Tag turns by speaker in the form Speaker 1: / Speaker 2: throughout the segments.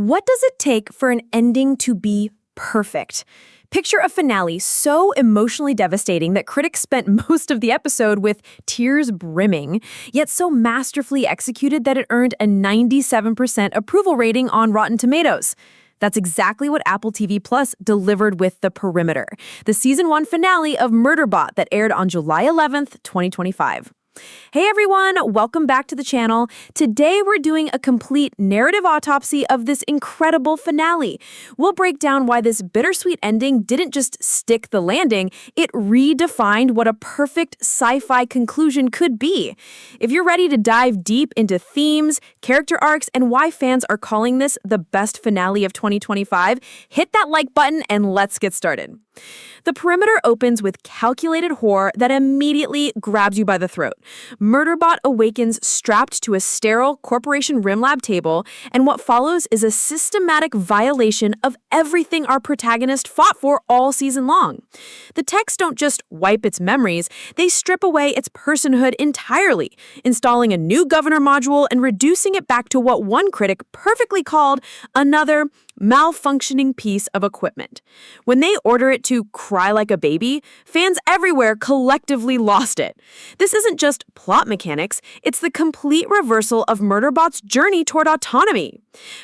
Speaker 1: What does it take for an ending to be perfect? Picture a finale so emotionally devastating that critics spent most of the episode with tears brimming, yet so masterfully executed that it earned a 97% approval rating on Rotten Tomatoes. That's exactly what Apple TV Plus delivered with The Perimeter, the season 1 finale of Murderbot that aired on July 11th, 2025. Hey everyone, welcome back to the channel. Today we're doing a complete narrative autopsy of this incredible finale. We'll break down why this bittersweet ending didn't just stick the landing, it redefined what a perfect sci-fi conclusion could be. If you're ready to dive deep into themes, character arcs, and why fans are calling this the best finale of 2025, hit that like button and let's get started. The Perimeter opens with calculated horror that immediately grabs you by the throat. Murderbot awakens strapped to a sterile Corporation Rim Lab table, and what follows is a systematic violation of everything our protagonist fought for all season long. The techs don't just wipe its memories, they strip away its personhood entirely, installing a new governor module and reducing it back to what one critic perfectly called another malfunctioning piece of equipment. When they order it to cry like a baby, fans everywhere collectively lost it. This isn't just plot mechanics, it's the complete reversal of Murderbot's journey toward autonomy.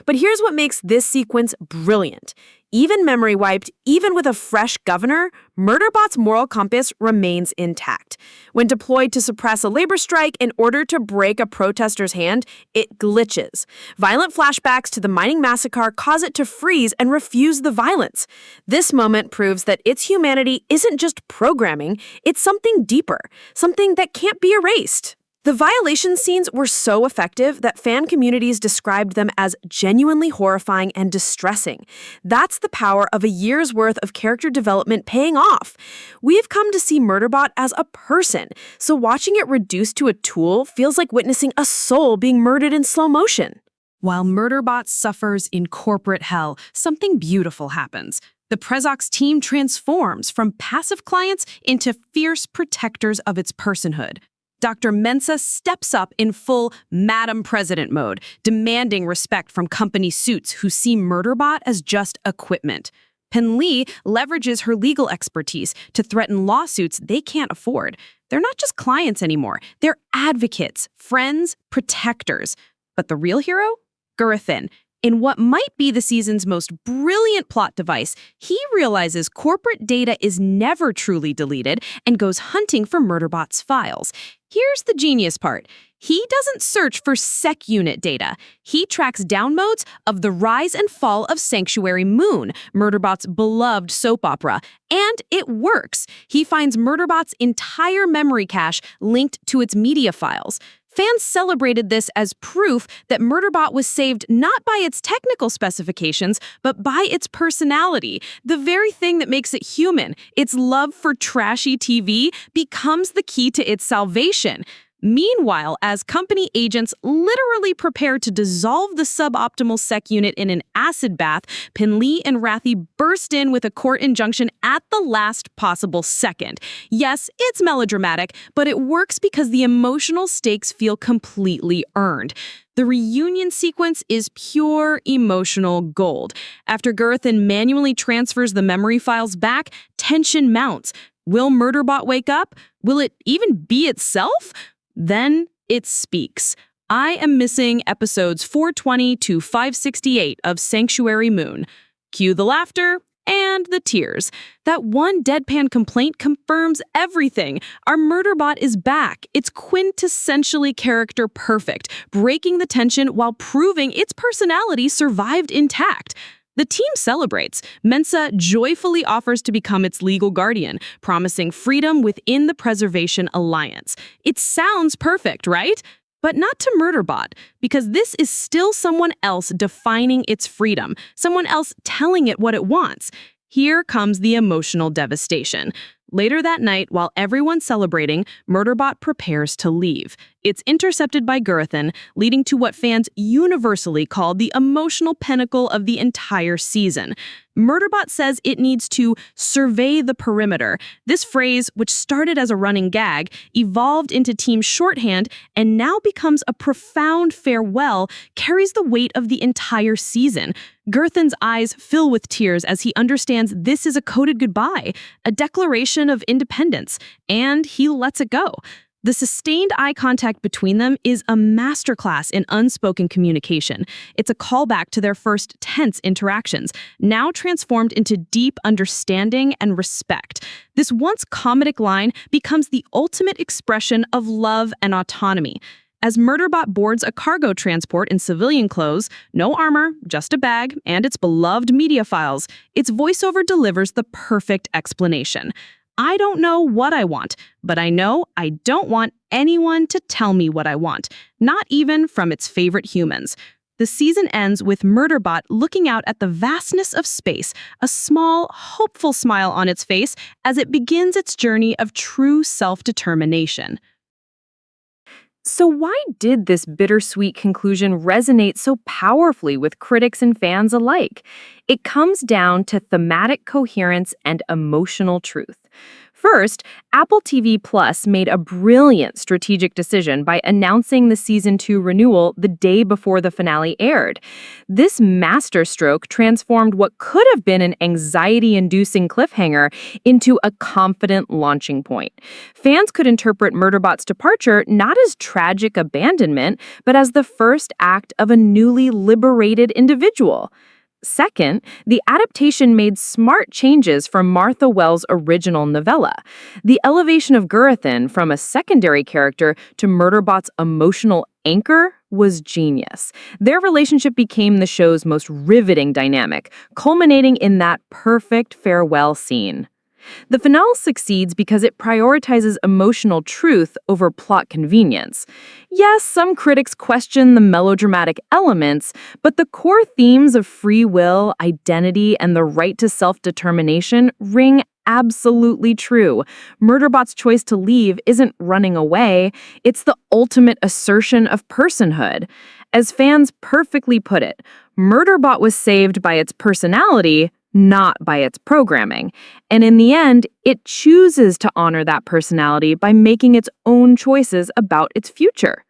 Speaker 1: But here's what makes this sequence brilliant. Even memory wiped, even with a fresh governor, Murderbot's moral compass remains intact. When deployed to suppress a labor strike in order to break a protester's hand, it glitches. Violent flashbacks to the mining massacre cause it to freeze and refuse the violence. This moment proves that its humanity isn't just programming, it's something deeper, something that can't be erased. The violation scenes were so effective that fan communities described them as genuinely horrifying and distressing. That's the power of a year's worth of character development paying off. We've come to see Murderbot as a person, so watching it reduced to a tool feels like witnessing a soul being murdered in slow motion.
Speaker 2: While Murderbot suffers in corporate hell, something beautiful happens. The Prezox team transforms from passive clients into fierce protectors of its personhood. Dr. Mensah steps up in full Madam President mode, demanding respect from company suits who see Murderbot as just equipment. Pen Lee leverages her legal expertise to threaten lawsuits they can't afford. They're not just clients anymore. They're advocates, friends, protectors. But the real hero? Gurathan. In what might be the season's most brilliant plot device, he realizes corporate data is never truly deleted and goes hunting for Murderbot's files. Here's the genius part. He doesn't search for sec unit data. He tracks downloads of the rise and fall of Sanctuary Moon, Murderbot's beloved soap opera, and it works. He finds Murderbot's entire memory cache linked to its media files. Fans celebrated this as proof that Murderbot was saved not by its technical specifications, but by its personality. The very thing that makes it human, its love for trashy TV, becomes the key to its salvation. Meanwhile, as company agents literally prepare to dissolve the suboptimal sec unit in an acid bath, Pen Lee and Rathi burst in with a court injunction at the last possible second. Yes, it's melodramatic, but it works because the emotional stakes feel completely earned. The reunion sequence is pure emotional gold. After Gurathan manually transfers the memory files back, tension mounts. Will Murderbot wake up? Will it even be itself? Then it speaks. I am missing episodes 420 to 568 of Sanctuary Moon. Cue the laughter and the tears. That one deadpan complaint confirms everything. Our Murderbot is back. It's quintessentially character perfect, breaking the tension while proving its personality survived intact. The team celebrates. Mensah joyfully offers to become its legal guardian, promising freedom within the Preservation Alliance. It sounds perfect, right? But not to Murderbot, because this is still someone else defining its freedom, someone else telling it what it wants. Here comes the emotional devastation. Later that night, while everyone's celebrating, Murderbot prepares to leave. It's intercepted by Gurathan, leading to what fans universally call the emotional pinnacle of the entire season. Murderbot says it needs to survey the perimeter. This phrase, which started as a running gag, evolved into team shorthand and now becomes a profound farewell, carries the weight of the entire season. Gurathan's eyes fill with tears as he understands this is a coded goodbye, a declaration of independence, and he lets it go. The sustained eye contact between them is a masterclass in unspoken communication. It's a callback to their first tense interactions, now transformed into deep understanding and respect. This once comedic line becomes the ultimate expression of love and autonomy. As Murderbot boards a cargo transport in civilian clothes, no armor, just a bag, and its beloved media files, its voiceover delivers the perfect explanation. I don't know what I want, but I know I don't want anyone to tell me what I want, not even from its favorite humans. The season ends with Murderbot looking out at the vastness of space, a small, hopeful smile on its face as it begins its journey of true self-determination.
Speaker 1: So why did this bittersweet conclusion resonate so powerfully with critics and fans alike? It comes down to thematic coherence and emotional truth. First, Apple TV Plus made a brilliant strategic decision by announcing the Season 2 renewal the day before the finale aired. This masterstroke transformed what could have been an anxiety-inducing cliffhanger into a confident launching point. Fans could interpret Murderbot's departure not as tragic abandonment, but as the first act of a newly liberated individual. Second, the adaptation made smart changes from Martha Wells' original novella. The elevation of Gurathan from a secondary character to Murderbot's emotional anchor was genius. Their relationship became the show's most riveting dynamic, culminating in that perfect farewell scene. The finale succeeds because it prioritizes emotional truth over plot convenience. Yes, some critics question the melodramatic elements, but the core themes of free will, identity, and the right to self-determination ring absolutely true. Murderbot's choice to leave isn't running away, it's the ultimate assertion of personhood. As fans perfectly put it, Murderbot was saved by its personality, not by its programming. And in the end, it chooses to honor that personality by making its own choices about its future.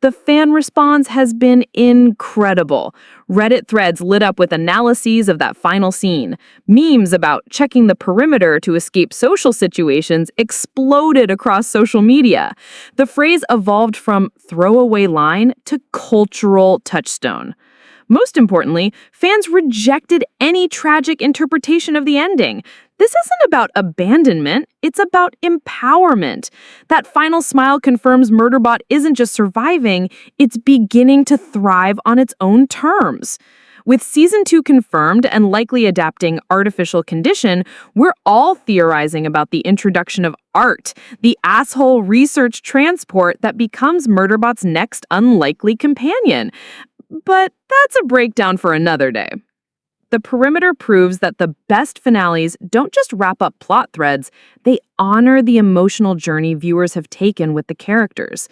Speaker 1: The fan response has been incredible. Reddit threads lit up with analyses of that final scene. Memes about checking the perimeter to escape social situations exploded across social media. The phrase evolved from throwaway line to cultural touchstone. Most importantly, fans rejected any tragic interpretation of the ending. This isn't about abandonment, it's about empowerment. That final smile confirms Murderbot isn't just surviving, it's beginning to thrive on its own terms. With Season 2 confirmed and likely adapting Artificial Condition, we're all theorizing about the introduction of art, the asshole research transport that becomes Murderbot's next unlikely companion. But that's a breakdown for another day. The Perimeter proves that the best finales don't just wrap up plot threads, they honor the emotional journey viewers have taken with the characters.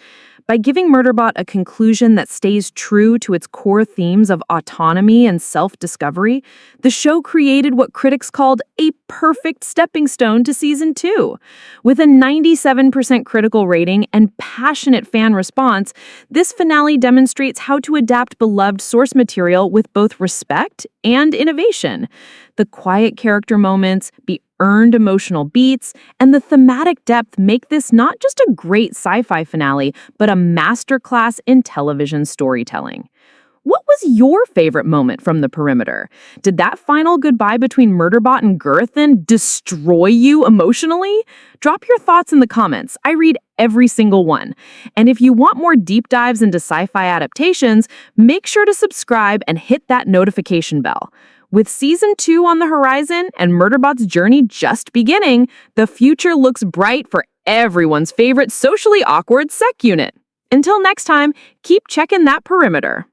Speaker 1: By giving Murderbot a conclusion that stays true to its core themes of autonomy and self-discovery, the show created what critics called a perfect stepping stone to Season 2. With a 97% critical rating and passionate fan response, this finale demonstrates how to adapt beloved source material with both respect and innovation. The quiet character moments, the earned emotional beats, and the thematic depth make this not just a great sci-fi finale, but a masterclass in television storytelling. What was your favorite moment from The Perimeter? Did that final goodbye between Murderbot and Gurathan destroy you emotionally? Drop your thoughts in the comments. I read every single one. And if you want more deep dives into sci-fi adaptations, make sure to subscribe and hit that notification bell. With Season 2 on the horizon and Murderbot's journey just beginning, the future looks bright for everyone's favorite socially awkward sec unit. Until next time, keep checking that perimeter.